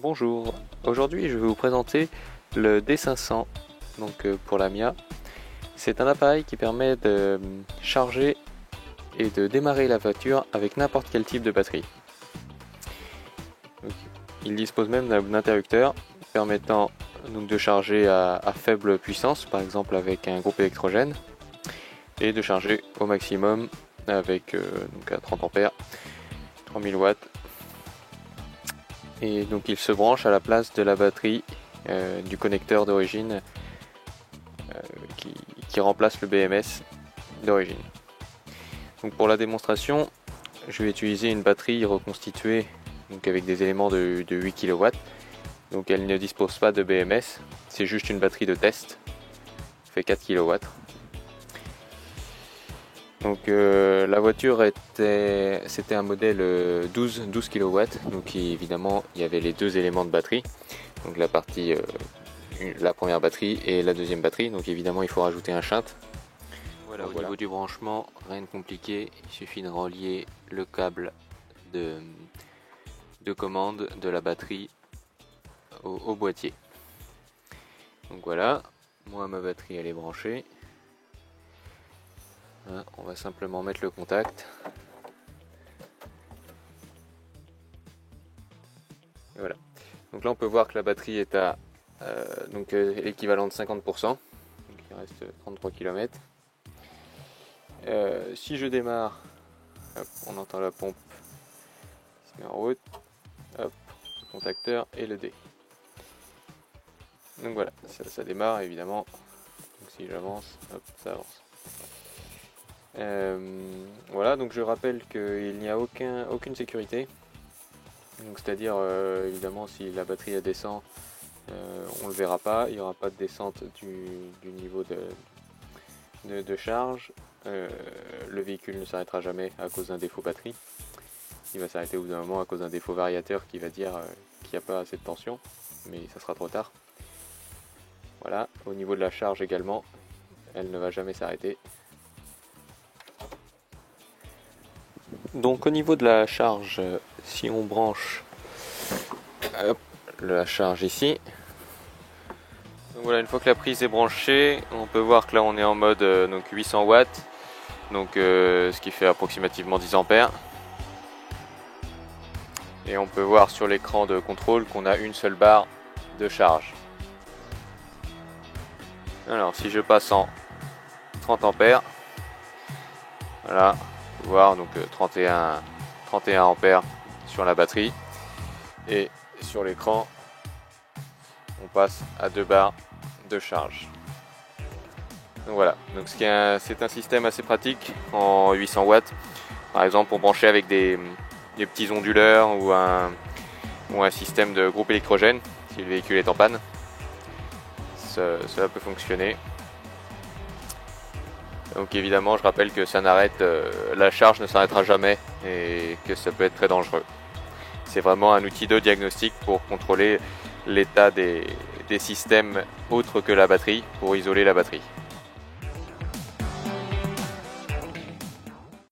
Bonjour, aujourd'hui je vais vous présenter le D500 pour la Mia. C'est un appareil qui permet de charger et de démarrer la voiture avec n'importe quel type de batterie. Il dispose même d'un interrupteur permettant de charger à faible puissance, par exemple avec un groupe électrogène, et de charger au maximum avec à 30 ampères, 3000 watts. Et donc il se branche à la place de la batterie du connecteur d'origine qui remplace le BMS d'origine. Donc pour la démonstration, je vais utiliser une batterie reconstituée avec des éléments de 8 kW. Donc elle ne dispose pas de BMS, c'est juste une batterie de test, fait 4 kW. Donc la voiture c'était un modèle 12 kW, donc évidemment il y avait les deux éléments de batterie, donc la première batterie et la deuxième batterie, donc évidemment il faut rajouter un shunt. Voilà, au niveau du branchement, rien de compliqué, il suffit de relier le câble de commande de la batterie au boîtier. Donc voilà, moi ma batterie elle est branchée. On va simplement mettre le contact. Et voilà. Donc là on peut voir que la batterie est à l'équivalent de 50%. Donc il reste 33 km. Si je démarre, hop, on entend la pompe qui se met en route. Hop, le contacteur et le D. Donc voilà, ça démarre évidemment. Donc si j'avance, hop, ça avance. Voilà, donc je rappelle qu'il n'y a aucune sécurité. Donc c'est-à-dire évidemment si la batterie descend, on ne le verra pas, il n'y aura pas de descente du niveau de charge. Le véhicule ne s'arrêtera jamais à cause d'un défaut batterie. Il va s'arrêter au bout d'un moment à cause d'un défaut variateur qui va dire qu'il n'y a pas assez de tension, mais ça sera trop tard. Voilà, au niveau de la charge également, elle ne va jamais s'arrêter. Donc au niveau de la charge, si on branche la charge ici, donc voilà, une fois que la prise est branchée, on peut voir que là on est en mode 800 watts, donc ce qui fait approximativement 10 ampères. Et on peut voir sur l'écran de contrôle qu'on a une seule barre de charge. Alors si je passe en 30 ampères, voilà, on peut voir donc 31 ampères sur la batterie, et sur l'écran on passe à 2 barres de charge. Donc voilà, donc c'est un système assez pratique en 800 watts, par exemple pour brancher avec des petits onduleurs ou un système de groupe électrogène si le véhicule est en panne. Cela peut fonctionner. Donc évidemment je rappelle que la charge ne s'arrêtera jamais et que ça peut être très dangereux. C'est vraiment un outil de diagnostic pour contrôler l'état des systèmes autres que la batterie, pour isoler la batterie.